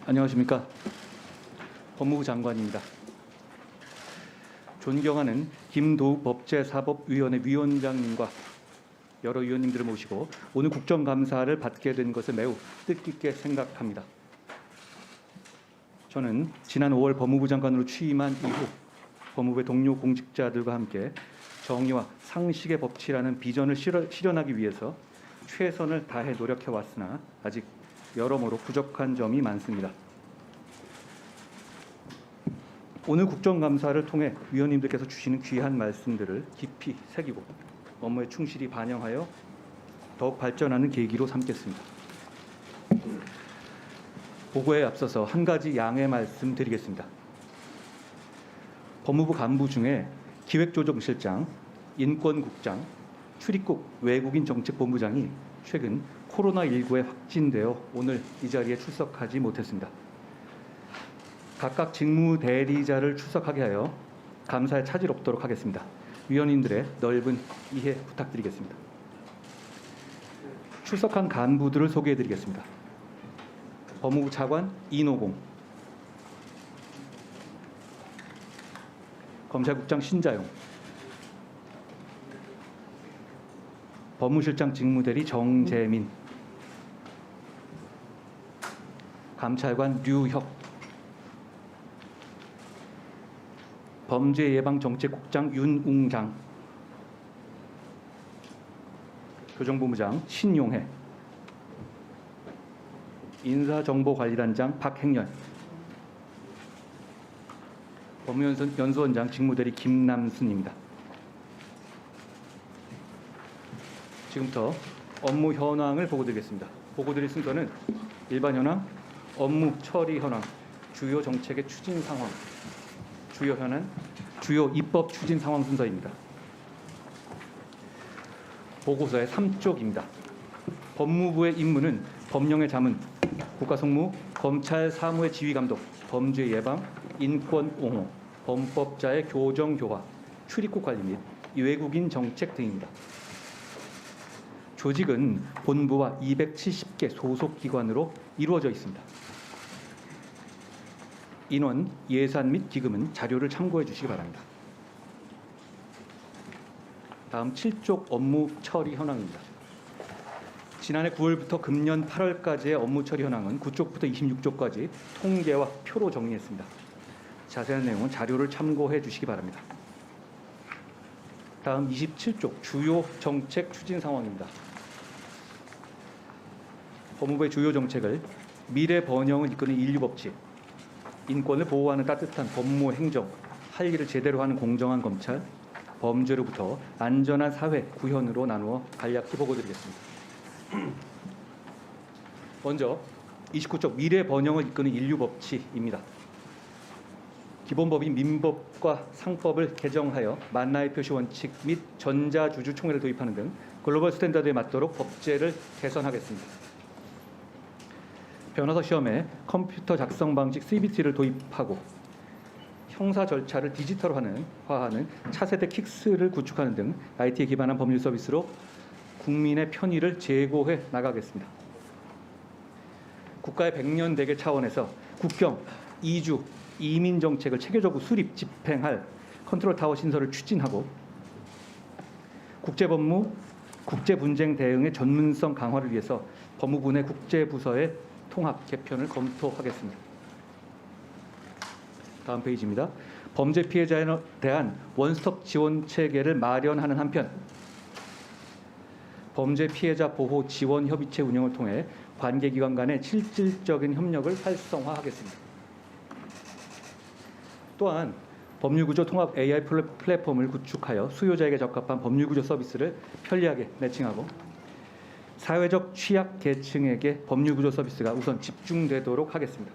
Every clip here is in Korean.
안녕하십니까. 법무부 장관입니다. 존경하는 김도욱 법제사법위원회 위원장님과 여러 위원님들을 모시고 오늘 국정감사를 받게 된 것을 매우 뜻깊게 생각합니다. 저는 지난 5월 법무부 장관으로 취임한 이후 법무부의 동료 공직자들과 함께 정의와 상식의 법치라는 비전을 실현하기 위해서 최선을 다해 노력해 왔으나 아직 여러모로 부족한 점이 많습니다. 오늘 국정감사를 통해 위원님들께서 주시는 귀한 말씀들을 깊이 새기고 업무에 충실히 반영하여 더욱 발전하는 계기로 삼겠습니다. 보고에 앞서서 한 가지 양해 말씀드리겠습니다. 법무부 간부 중에 기획조정실장, 인권국장, 출입국 외국인정책본부장이 최근 코로나19에 확진되어 오늘 이 자리에 출석하지 못했습니다. 각각 직무대리자를 출석하게 하여 감사에 차질 없도록 하겠습니다. 위원님들의 넓은 이해 부탁드리겠습니다. 출석한 간부들을 소개해드리겠습니다. 법무부 차관 이노공, 검찰국장 신자용, 법무실장 직무대리 정재민, 감찰관 류혁, 범죄예방정책국장 윤웅장, 교정본부장 신용해, 인사정보관리단장 박행렬, 법무연수원장 직무대리 김남순입니다. 지금부터 업무 현황을 보고드리겠습니다. 보고드릴 순서는 일반 현황, 업무 처리 현황, 주요 정책의 추진 상황, 주요 현안, 주요 입법 추진 상황 순서입니다. 보고서의 3쪽입니다. 법무부의 임무는 법령의 자문, 국가송무, 검찰 사무의 지휘감독, 범죄 예방, 인권 옹호, 범법자의 교정 교화, 출입국 관리 및 외국인 정책 등입니다. 조직은 본부와 270개 소속기관으로 이루어져 있습니다. 인원, 예산 및 기금은 자료를 참고해 주시기 바랍니다. 다음 7쪽 업무 처리 현황입니다. 지난해 9월부터 금년 8월까지의 업무 처리 현황은 9쪽부터 26쪽까지 통계와 표로 정리했습니다. 자세한 내용은 자료를 참고해 주시기 바랍니다. 다음 27쪽 주요 정책 추진 상황입니다. 법무부의 주요 정책을 미래 번영을 이끄는 인류법칙, 인권을 보호하는 따뜻한 법무 행정, 할 일을 제대로 하는 공정한 검찰, 범죄로부터 안전한 사회 구현으로 나누어 간략히 보고드리겠습니다. 먼저 29쪽 미래 번영을 이끄는 인류법칙입니다. 기본법인 민법과 상법을 개정하여 만나의 표시 원칙 및 전자주주 총회를 도입하는 등 글로벌 스탠다드에 맞도록 법제를 개선하겠습니다. 변호사 시험에 컴퓨터 작성 방식 CBT를 도입하고 형사 절차를 디지털화하는 차세대 킥스를 구축하는 등 IT에 기반한 법률 서비스로 국민의 편의를 제고해 나가겠습니다. 국가의 100년 대계 차원에서 국경, 이주, 이민 정책을 체계적으로 수립, 집행할 컨트롤타워 신설을 추진하고 국제법무, 국제분쟁 대응의 전문성 강화를 위해서 법무부 내 국제부서의 통합 개편을 검토하겠습니다. 다음 페이지입니다. 범죄 피해자에 대한 원스톱 지원 체계를 마련하는 한편 범죄 피해자 보호 지원 협의체 운영을 통해 관계기관 간의 실질적인 협력을 활성화하겠습니다. 또한 법률구조 통합 AI 플랫폼을 구축하여 수요자에게 적합한 법률구조 서비스를 편리하게 매칭하고 사회적 취약 계층에게 법률구조 서비스가 우선 집중되도록 하겠습니다.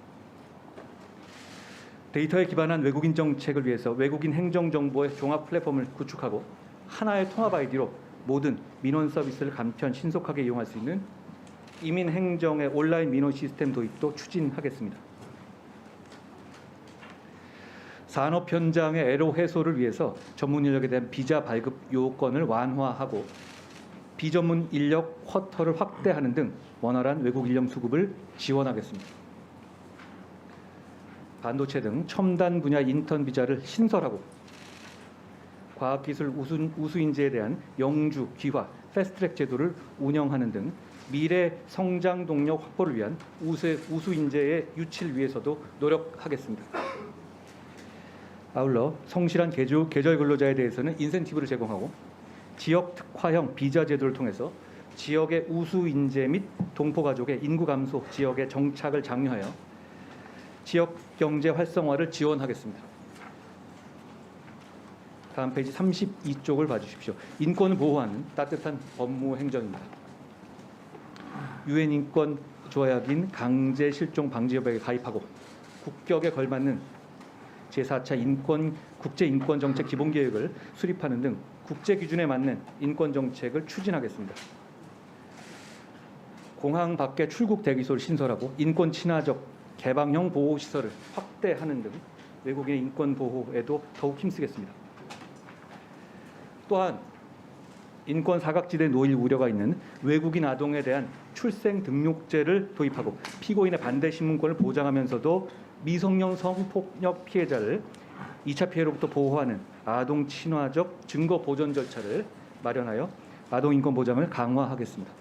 데이터에 기반한 외국인 정책을 위해서 외국인 행정정보의 종합 플랫폼을 구축하고 하나의 통합 아이디로 모든 민원 서비스를 간편 신속하게 이용할 수 있는 이민 행정의 온라인 민원 시스템 도입도 추진하겠습니다. 산업 현장의 애로 해소를 위해서 전문 인력에 대한 비자 발급 요건을 완화하고 비전문 인력 쿼터를 확대하는 등 원활한 외국 인력 수급을 지원하겠습니다. 반도체 등 첨단 분야 인턴 비자를 신설하고 과학기술 우수인재에 대한 영주, 귀화, 패스트트랙 제도를 운영하는 등 미래 성장 동력 확보를 위한 우수인재의 유치를 위해서도 노력하겠습니다. 아울러 성실한 계절 근로자에 대해서는 인센티브를 제공하고 지역 특화형 비자 제도를 통해서 지역의 우수인재 및 동포가족의 인구 감소 지역의 정착을 장려하여 지역 경제 활성화를 지원하겠습니다. 다음 페이지 32쪽을 봐주십시오. 인권을 보호하는 따뜻한 법무 행정입니다. 유엔 인권 조약인 강제 실종 방지 협약에 가입하고 국격에 걸맞는 제4차 국제 인권 정책 기본 계획을 수립하는 등 국제 기준에 맞는 인권 정책을 추진하겠습니다. 공항 밖에 출국 대기소를 신설하고 인권 친화적 개방형 보호 시설을 확대하는 등 외국인의 인권 보호에도 더욱 힘쓰겠습니다. 또한 인권 사각지대에 놓일 우려가 있는 외국인 아동에 대한 출생 등록제를 도입하고 피고인의 반대 신문권을 보장하면서도 미성년 성폭력 피해자를 2차 피해로부터 보호하는 아동 친화적 증거 보전 절차를 마련하여 아동 인권 보장을 강화하겠습니다.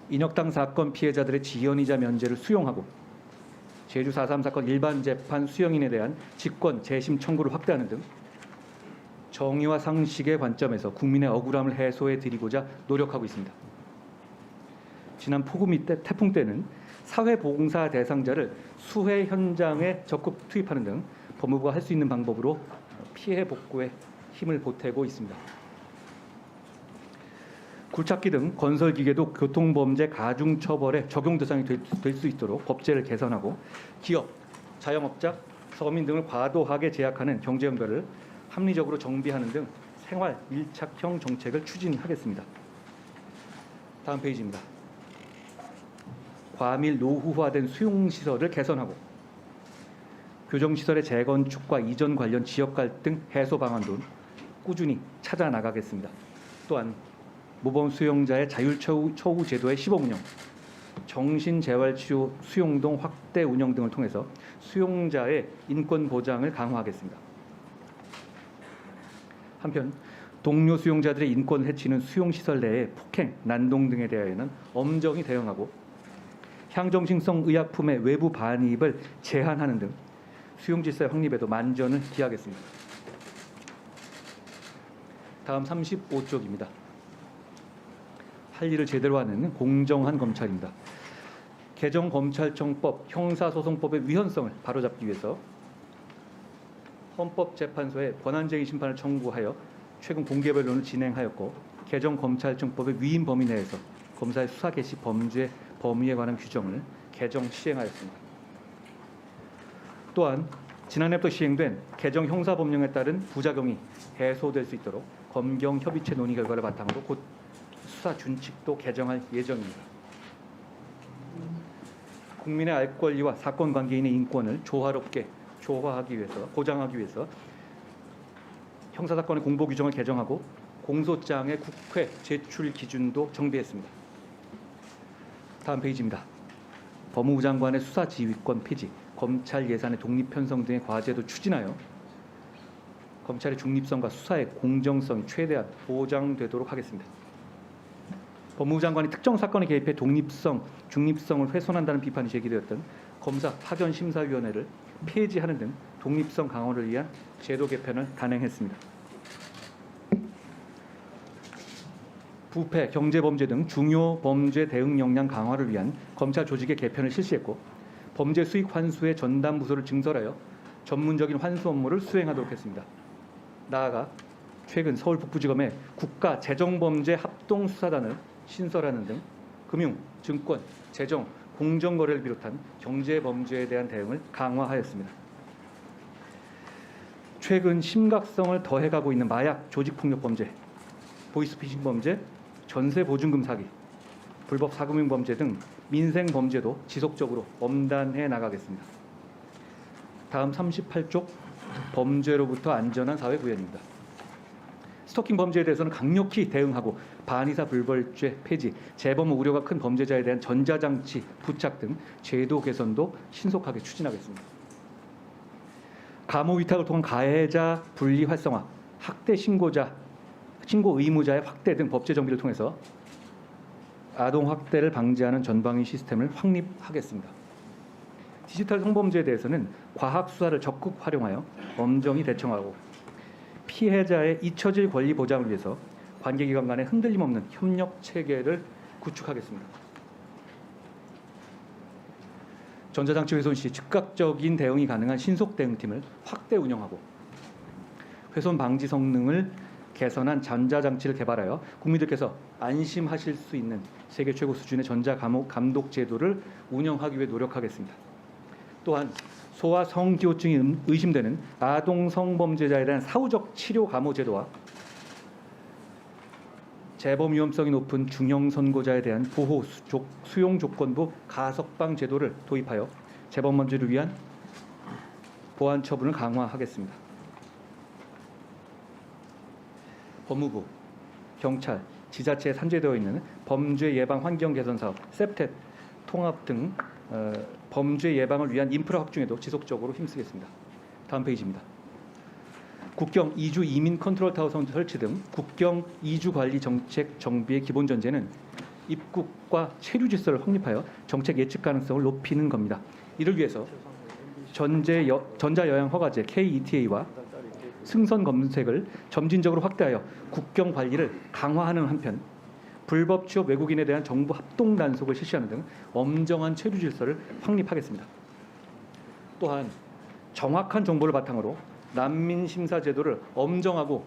인혁당 사건 피해자들의 지연이자 면제를 수용하고 제주 4.3 사건 일반 재판 수용인에 대한 직권 재심 청구를 확대하는 등 정의와 상식의 관점에서 국민의 억울함을 해소해 드리고자 노력하고 있습니다. 지난 폭우 및 태풍 때는 사회보공사 대상자를 수해 현장에 적극 투입하는 등 법무부가 할 수 있는 방법으로 피해 복구에 힘을 보태고 있습니다. 굴착기 등 건설기계도 교통범죄 가중처벌의 적용 대상이 될 수 있도록 법제를 개선하고 기업, 자영업자, 서민 등을 과도하게 제약하는 경제연결을 합리적으로 정비하는 등 생활 밀착형 정책을 추진하겠습니다. 다음 페이지입니다. 과밀 노후화된 수용시설을 개선하고 교정시설의 재건축과 이전 관련 지역 갈등 해소 방안도 꾸준히 찾아 나가겠습니다. 또한 모범 수용자의 자율처우 제도의 시범 운영, 정신재활치료 수용동 확대 운영 등을 통해서 수용자의 인권 보장을 강화하겠습니다. 한편 동료 수용자들의 인권을 해치는 수용시설 내의 폭행, 난동 등에 대하여는 엄정히 대응하고 향정신성 의약품의 외부 반입을 제한하는 등 수용질서의 확립에도 만전을 기하겠습니다. 다음 35쪽입니다. 할 일을 제대로 하는 공정한 검찰입니다. 개정검찰청법, 형사소송법의 위헌성을 바로잡기 위해서 헌법재판소에 권한쟁의 심판을 청구하여 최근 공개 변론을 진행하였고 개정검찰청법의 위임 범위 내에서 검사의 수사 개시 범죄 범위에 관한 규정을 개정 시행하였습니다. 또한 지난해부터 시행된 개정 형사법령에 따른 부작용이 해소될 수 있도록 검경협의체 논의 결과를 바탕으로 곧 수사 준칙도 개정할 예정입니다. 국민의 알 권리와 사건 관계인의 인권을 조화롭게 보장하기 위해서 형사사건의 공보 규정을 개정하고 공소장의 국회 제출 기준도 정비했습니다. 다음 페이지입니다. 법무부 장관의 수사 지휘권 폐지, 검찰 예산의 독립 편성 등의 과제도 추진하여 검찰의 중립성과 수사의 공정성이 최대한 보장되도록 하겠습니다. 법무부 장관이 특정 사건에 개입해 독립성, 중립성을 훼손한다는 비판이 제기되었던 검사 파견심사위원회를 폐지하는 등 독립성 강화를 위한 제도 개편을 단행했습니다. 부패, 경제범죄 등 중요 범죄 대응 역량 강화를 위한 검찰 조직의 개편을 실시했고 범죄 수익 환수의 전담 부서를 증설하여 전문적인 환수 업무를 수행하도록 했습니다. 나아가 최근 서울 북부지검에 국가재정범죄 합동수사단을 신설하는 등 금융, 증권, 재정, 공정거래를 비롯한 경제범죄에 대한 대응을 강화하였습니다. 최근 심각성을 더해가고 있는 마약, 조직폭력범죄, 보이스피싱 범죄, 전세보증금 사기, 불법 사금융 범죄 등 민생 범죄도 지속적으로 엄단해 나가겠습니다. 다음 38쪽 범죄로부터 안전한 사회 구현입니다. 스토킹 범죄에 대해서는 강력히 대응하고 반의사 불벌죄 폐지, 재범 우려가 큰 범죄자에 대한 전자장치 부착 등 제도 개선도 신속하게 추진하겠습니다. 감호 위탁을 통한 가해자 분리 활성화, 학대 신고 의무자의 확대 등 법제 정비를 통해서 아동 학대를 방지하는 전방위 시스템을 확립하겠습니다. 디지털 성범죄에 대해서는 과학 수사를 적극 활용하여 엄정히 대처하고 피해자의 잊혀질 권리 보장을 위해서 관계기관 간의 흔들림 없는 협력 체계를 구축하겠습니다. 전자장치 훼손 시 즉각적인 대응이 가능한 신속 대응팀을 확대 운영하고 훼손 방지 성능을 개선한 전자장치를 개발하여 국민들께서 안심하실 수 있는 세계 최고 수준의 전자감독 제도를 운영하기 위해 노력하겠습니다. 또한 소아 성기호증이 의심되는 아동 성범죄자에 대한 사후적 치료 감호 제도와 재범 위험성이 높은 중형 선고자에 대한 보호 수용 조건부 가석방 제도를 도입하여 재범범죄를 위한 보안 처분을 강화하겠습니다. 법무부, 경찰, 지자체에 산재되어 있는 범죄 예방 환경 개선 사업, 셉텟 통합 등 범죄 예방을 위한 인프라 확충에도 지속적으로 힘쓰겠습니다. 다음 페이지입니다. 국경 이주 이민 컨트롤 타워 설치 등 국경 이주 관리 정책 정비의 기본 전제는 입국과 체류 질서를 확립하여 정책 예측 가능성을 높이는 겁니다. 이를 위해서 전자여행 허가제 KETA와 승선 검색을 점진적으로 확대하여 국경 관리를 강화하는 한편 불법 취업 외국인에 대한 정부 합동 단속을 실시하는 등 엄정한 체류 질서를 확립하겠습니다. 또한 정확한 정보를 바탕으로 난민 심사 제도를 엄정하고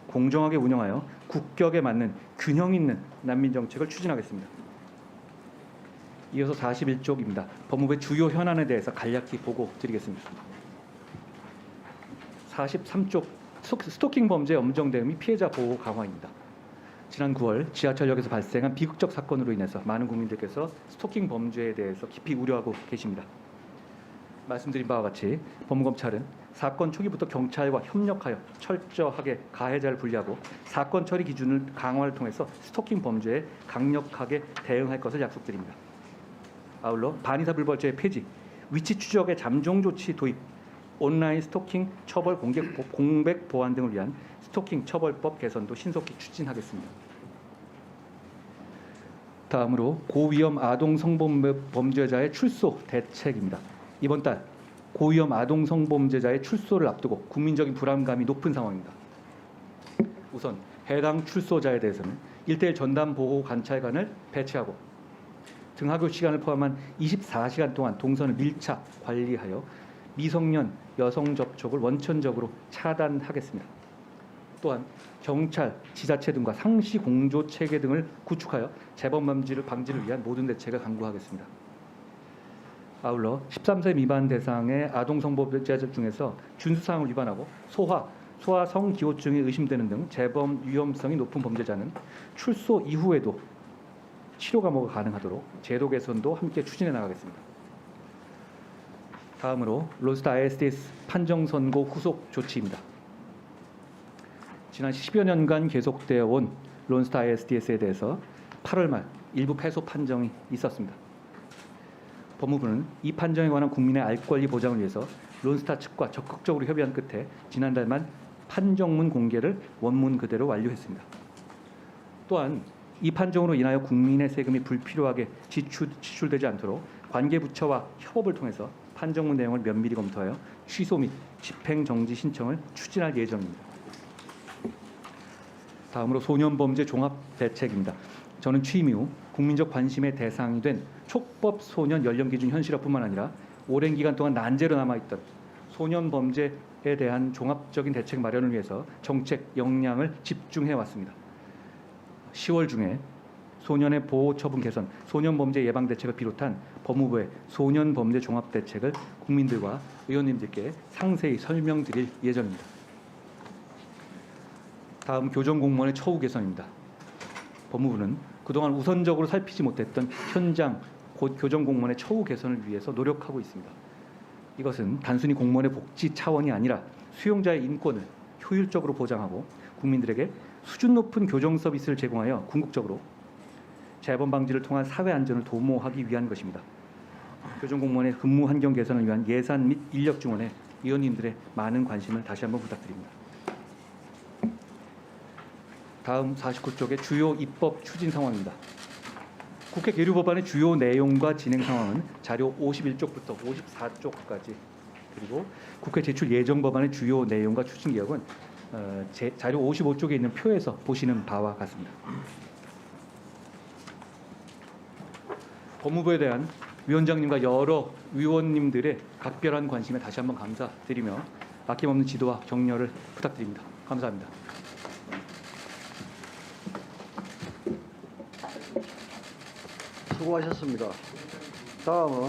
공정하게 운영하여 국격에 맞는 균형 있는 난민 정책을 추진하겠습니다. 이어서 41쪽입니다. 법무부의 주요 현안에 대해서 간략히 보고 드리겠습니다. 43쪽 스토킹 범죄 엄정 대응 및 피해자 보호 강화입니다. 지난 9월 지하철역에서 발생한 비극적 사건으로 인해서 많은 국민들께서 스토킹 범죄에 대해서 깊이 우려하고 계십니다. 말씀드린 바와 같이 법무검찰은 사건 초기부터 경찰과 협력하여 철저하게 가해자를 분리하고 사건 처리 기준을 강화를 통해서 스토킹 범죄에 강력하게 대응할 것을 약속드립니다. 아울러 반의사 불벌죄의 폐지, 위치 추적의 잠정 조치 도입, 온라인 스토킹 처벌 공백 보완 등을 위한 스토킹 처벌법 개선도 신속히 추진하겠습니다. 다음으로 고위험 아동 성범죄자의 출소 대책입니다. 이번 달 고위험 아동 성범죄자의 출소를 앞두고 국민적인 불안감이 높은 상황입니다. 우선 해당 출소자에 대해서는 1:1 전담 보호 관찰관을 배치하고 등하교 시간을 포함한 24시간 동안 동선을 밀착 관리하여 미성년 여성 접촉을 원천적으로 차단하겠습니다. 또한 경찰, 지자체 등과 상시 공조 체계 등을 구축하여 재범 방지를 위한 모든 대책을 강구하겠습니다. 아울러 13세 미만 대상의 아동 성범죄자 중에서 준수사항을 위반하고 소아 성기호증이 의심되는 등 재범 위험성이 높은 범죄자는 출소 이후에도 치료 감호가 가능하도록 제도 개선도 함께 추진해 나가겠습니다. 다음으로 론스타 ISDS 판정 선고 후속 조치입니다. 지난 10여 년간 계속되어 온 론스타 ISDS에 대해서 8월 말 일부 패소 판정이 있었습니다. 법무부는 이 판정에 관한 국민의 알 권리 보장을 위해서 론스타 측과 적극적으로 협의한 끝에 지난달 말 판정문 공개를 원문 그대로 완료했습니다. 또한 이 판정으로 인하여 국민의 세금이 불필요하게 지출되지 않도록 관계부처와 협업을 통해서 판정문 내용을 면밀히 검토하여 취소 및 집행정지 신청을 추진할 예정입니다. 다음으로 소년범죄 종합대책입니다. 저는 취임 이후 국민적 관심의 대상이 된 촉법 소년 연령 기준 현실화뿐만 아니라 오랜 기간 동안 난제로 남아있던 소년범죄에 대한 종합적인 대책 마련을 위해서 정책 역량을 집중해 왔습니다. 10월 중에 소년의 보호 처분 개선, 소년범죄 예방 대책을 비롯한 법무부의 소년범죄 종합대책을 국민들과 의원님들께 상세히 설명드릴 예정입니다. 다음 교정공무원의 처우 개선입니다. 법무부는 그동안 우선적으로 살피지 못했던 현장 교정공무원의 처우 개선을 위해서 노력하고 있습니다. 이것은 단순히 공무원의 복지 차원이 아니라 수용자의 인권을 효율적으로 보장하고 국민들에게 수준 높은 교정 서비스를 제공하여 궁극적으로 재범 방지를 통한 사회 안전을 도모하기 위한 것입니다. 교정 공무원의 근무 환경 개선을 위한 예산 및 인력 증원에 의원님들의 많은 관심을 다시 한번 부탁드립니다. 다음 49쪽의 주요 입법 추진 상황입니다. 국회 계류 법안의 주요 내용과 진행 상황은 자료 51쪽부터 54쪽까지, 그리고 국회 제출 예정 법안의 주요 내용과 추진 개혁은 자료 55쪽에 있는 표에서 보시는 바와 같습니다. 법무부에 대한 위원장님과 여러 위원님들의 각별한 관심에 다시 한번 감사드리며 아낌없는 지도와 격려를 부탁드립니다. 감사합니다. 수고하셨습니다. 다음은